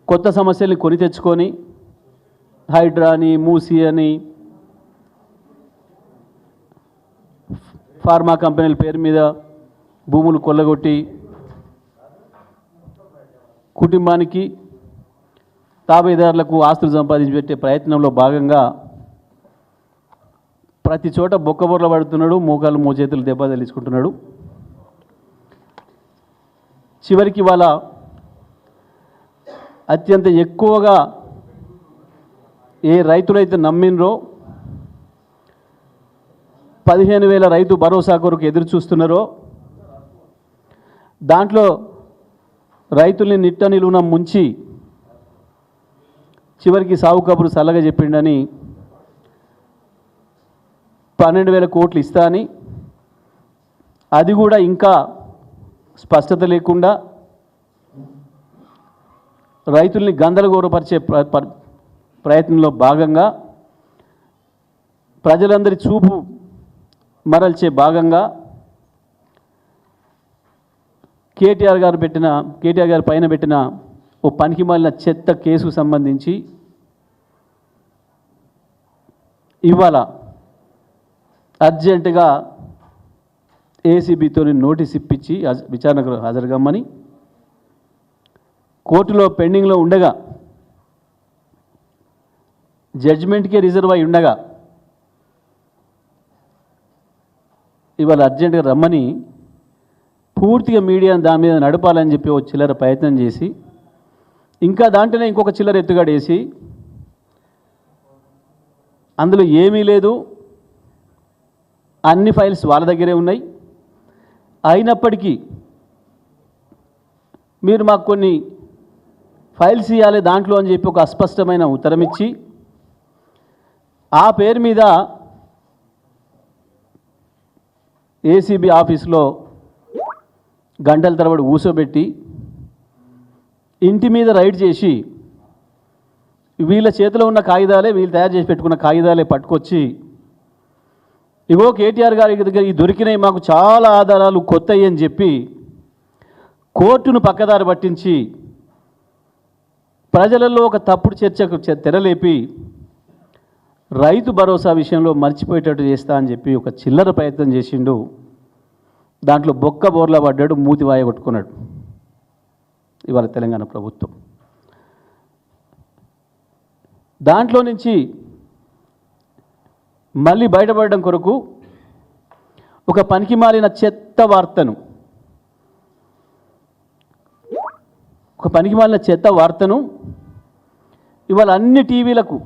కొత్త సమస్యల్ని కొని తెచ్చుకొని హైడ్రా అని మూసీ అని ఫార్మా కంపెనీల పేరు మీద భూములు కొల్లగొట్టి కుటుంబానికి తాబేదారులకు ఆస్తులు సంపాదించి పెట్టే ప్రయత్నంలో భాగంగా ప్రతి చోట బొక్కబొర్ల పడుతున్నాడు, మోకాలు మోచేతులు దెబ్బ తగిలించుకుంటున్నాడు. చివరికి వాళ్ళ అత్యంత ఎక్కువగా ఏ రైతులైతే నమ్మినరో 15,000 రైతు భరోసా కొరకు ఎదురు చూస్తున్నారో దాంట్లో రైతుల్ని నిట్ట నిలువున ముంచి చివరికి సాగు కబురు సల్లగా చెప్పిండని 12,000 కోట్లు ఇస్తా అని, అది కూడా ఇంకా స్పష్టత లేకుండా రైతుల్ని గందరగోళపరిచే ప్రయత్నంలో భాగంగా ప్రజలందరి చూపు మరల్చే భాగంగా కేటీఆర్ గారి పైన పెట్టిన ఓ పనికిమాలిన చెత్త కేసుకు సంబంధించి ఇవాళ అర్జెంటుగా ఏసీబీతో నోటీస్ ఇప్పించి విచారణకు హాజరుగమ్మని కోర్టులో పెండింగ్లో ఉండగా జడ్జిమెంట్కే రిజర్వ్ అయి ఉండగా ఇవాళ అర్జెంటుగా రమ్మని పూర్తిగా మీడియా దాని మీద నడపాలని చెప్పి ఓ చిల్లర ప్రయత్నం చేసి ఇంకా దాంట్లోనే ఇంకొక చిల్లర ఎత్తుగాడేసి అందులో ఏమీ లేదు, అన్ని ఫైల్స్ వాళ్ళ దగ్గరే ఉన్నాయి, అయినప్పటికీ మీరు మాకు కొన్ని ఫైల్స్ ఇవ్వాలి దాంట్లో అని చెప్పి ఒక అస్పష్టమైన ఉత్తరం ఇచ్చి ఆ పేరు మీద ఏసీబీ ఆఫీస్లో గంటల తరబడి కూర్చోబెట్టి ఇంటి మీద రైడ్ చేసి వీళ్ళ చేతిలో ఉన్న కాగితాలే, వీళ్ళు తయారు చేసి పెట్టుకున్న కాగితాలే పట్టుకొచ్చి ఇగో కేటీఆర్ గారి దగ్గర ఈ దొరికినాయి, మాకు చాలా ఆధారాలు కొత్తవి అని చెప్పి కోర్టును పక్కదారి పట్టించి ప్రజలలో ఒక తప్పుడు చర్చకు తెరలేపి రైతు భరోసా విషయంలో మర్చిపోయేటట్టు చేస్తా అని చెప్పి ఒక చిల్లర ప్రయత్నం చేసిండు. దాంట్లో బొక్క బోర్లా పడ్డాడు, మూతి వాయ కొట్టుకున్నాడు ఇవాళ తెలంగాణ ప్రభుత్వం. దాంట్లో నుంచి మళ్ళీ బయటపడడం కొరకు ఒక పనికిమాలిన చెత్త వార్తను ఇవాళ అన్ని టీవీలకు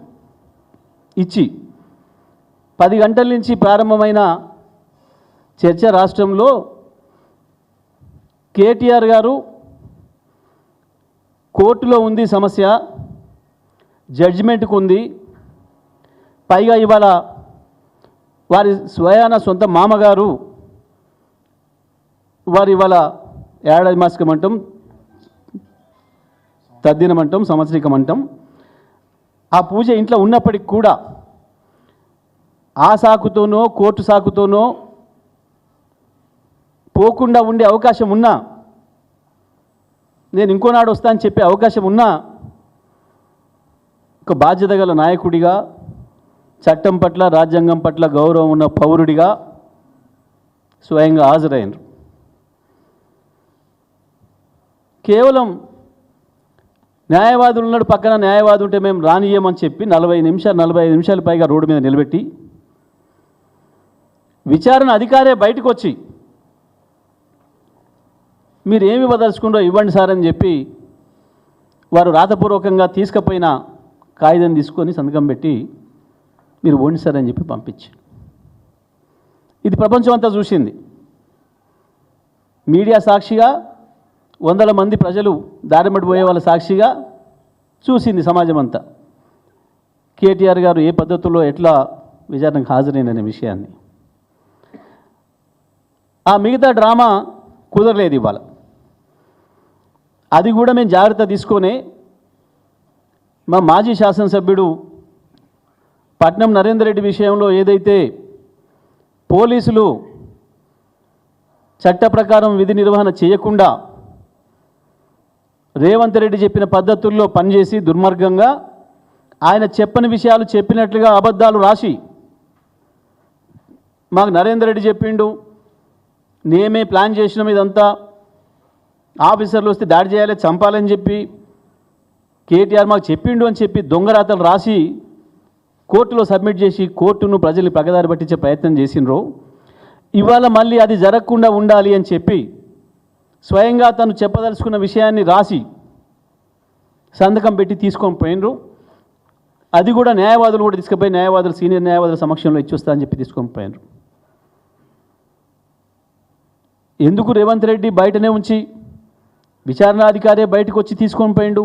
ఇచ్చి 10 గంటల నుంచి ప్రారంభమైన చర్చ రాష్ట్రంలో కేటీఆర్ గారు కోర్టులో ఉంది సమస్య, జడ్జిమెంట్కు ఉంది, పైగా ఇవాళ వారి స్వయాన సొంత మామగారు వారి ఇవాళ ఏడాది మాసికమంటాం, తద్దినమంటాం, సంవత్సరికమంటాం, ఆ పూజ ఇంట్లో ఉన్నప్పటికి కూడా ఆ సాకుతోనో కోర్టు సాకుతోనో పోకుండా ఉండే అవకాశం ఉన్నా, నేను ఇంకోనాడు వస్తా అని చెప్పే అవకాశం ఉన్నా ఒక బాధ్యత గల నాయకుడిగా, చట్టం పట్ల రాజ్యాంగం పట్ల గౌరవం ఉన్న పౌరుడిగా స్వయంగా హాజరైనరు. కేవలం న్యాయవాదులు ఉన్నాడు, పక్కన న్యాయవాది ఉంటే మేము రానియమని చెప్పి 45 నిమిషాలు పైగా రోడ్డు మీద నిలబెట్టి విచారణ అధికారే బయటకు వచ్చి మీరు ఏమి ఇవ్వదలుచుకుంటో ఇవ్వండి సార్ అని చెప్పి వారు రాతపూర్వకంగా తీసుకుపోయిన కాగితం తీసుకొని సంతకం పెట్టి మీరు ఓండి సార్ అని చెప్పి పంపించారు. ఇది ప్రపంచం అంతా చూసింది. మీడియా సాక్షిగా, వందల మంది ప్రజలు దారిమటి పోయే వాళ్ళ సాక్షిగా చూసింది సమాజం అంతా కేటీఆర్ గారు ఏ పద్ధతుల్లో ఎట్లా విచారణకు హాజరైననే విషయాన్ని. ఆ మిగతా డ్రామా కుదరలేదు ఇవాళ. అది కూడా మేము జాగ్రత్త తీసుకొనే మా మాజీ శాసనసభ్యుడు పట్నం నరేందర్ రెడ్డి విషయంలో ఏదైతే పోలీసులు చట్ట ప్రకారం విధి నిర్వహణ చేయకుండా రేవంత్ రెడ్డి చెప్పిన పద్ధతుల్లో పనిచేసి దుర్మార్గంగా ఆయన చెప్పని విషయాలు చెప్పినట్లుగా అబద్ధాలు రాసి మాకు నరేందర్ రెడ్డి చెప్పిండు, నేమే ప్లాన్ చేసినాం, ఇదంతా ఆఫీసర్లు వస్తే దాడి చేయాలి, చంపాలని చెప్పి కేటీఆర్ మాకు చెప్పిండు అని చెప్పి దొంగరాతలు రాసి కోర్టులో సబ్మిట్ చేసి కోర్టును ప్రజల్ని పగదారి పట్టించే ప్రయత్నం చేసినరు. ఇవాళ మళ్ళీ అది జరగకుండా ఉండాలి అని చెప్పి స్వయంగా తను చెప్పదలుచుకున్న విషయాన్ని రాసి సంతకం పెట్టి తీసుకొని పోయినరు. అది కూడా న్యాయవాదులు కూడా తీసుకుపోయి న్యాయవాదులు సీనియర్ న్యాయవాదుల సమక్షంలో ఇచ్చొస్తా అని చెప్పి తీసుకొని పోయినరు. ఎందుకు రేవంత్ రెడ్డి బయటనే ఉంచి విచారణాధికారే బయటకు వచ్చి తీసుకొని పోయిండు?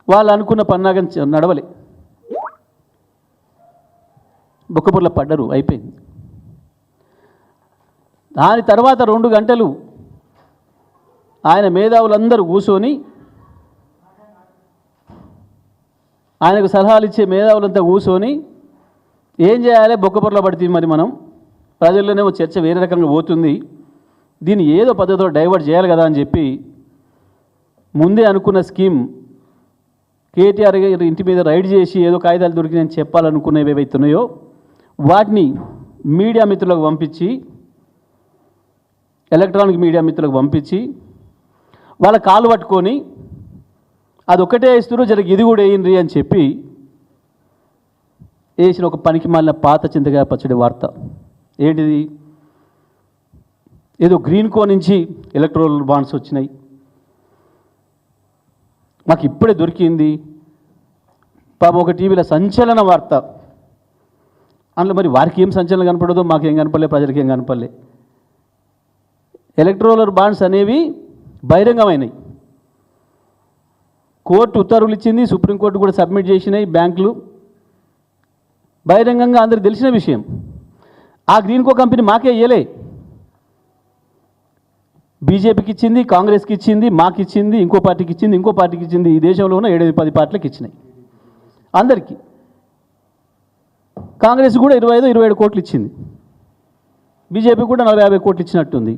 వాళ్ళు అనుకున్న పన్నాగం నడవలే, బొక్కబుర్ల పడ్డరు, అయిపోయింది. దాని తర్వాత 2 గంటలు ఆయన మేధావులందరూ కూర్చొని, ఆయనకు సలహాలు ఇచ్చే మేధావులంతా కూర్చొని ఏం చేయాలి, బొక్కబుర్ల పడుతుంది, మరి మనం ప్రజల్లోనే చర్చ వేరే రకంగా పోతుంది, దీన్ని ఏదో పద్ధతిలో డైవర్ట్ చేయాలి కదా అని చెప్పి ముందే అనుకున్న స్కీమ్ కేటీఆర్ గారి ఇంటి మీద రైడ్ చేసి ఏదో కాగితాలు దొరికినాయని చెప్పాలనుకునేవి ఏవైతున్నాయో వాటిని మీడియా మిత్రులకు పంపించి, ఎలక్ట్రానిక్ మీడియా మిత్రులకు పంపించి వాళ్ళ కాలు పట్టుకొని అదొక్కటే వేస్తున్నారు, జరగ ఇది కూడా వేయండి అని చెప్పి వేసిన ఒక పనికి మాలిన పాత చింతకాయ పచ్చడి వార్త. ఏంటిది? ఏదో గ్రీన్ కో నుంచి ఎలక్ట్రల్ బాండ్స్ వచ్చినాయి, మాకు ఇప్పుడే దొరికింది. పాపం ఒక టీవీలో సంచలన వార్త, అందులో మరి వారికి ఏం సంచలనం కనపడదో మాకేం కనపడలే, ప్రజలకి ఏం కనపడలే. ఎలక్ట్రల్ బాండ్స్ అనేవి బహిరంగమైనవి, కోర్టు ఉత్తర్వులు ఇచ్చింది, సుప్రీంకోర్టు కూడా సబ్మిట్ చేసినాయి, బ్యాంకులు బహిరంగంగా అందరికి తెలిసిన విషయం. ఆ గ్రీన్ కో కంపెనీ మాకే ఇయ్యలే, బీజేపీకి ఇచ్చింది, కాంగ్రెస్కి ఇచ్చింది, మాకు ఇచ్చింది, ఇంకో పార్టీకి ఇచ్చింది, ఇంకో పార్టీకి ఇచ్చింది. ఈ దేశంలో ఉన్న 7-10 పార్టీలకు ఇచ్చినాయి అందరికీ. కాంగ్రెస్ కూడా 25-27 కోట్లు ఇచ్చింది, బీజేపీ కూడా 40-50 కోట్లు ఇచ్చినట్టుంది.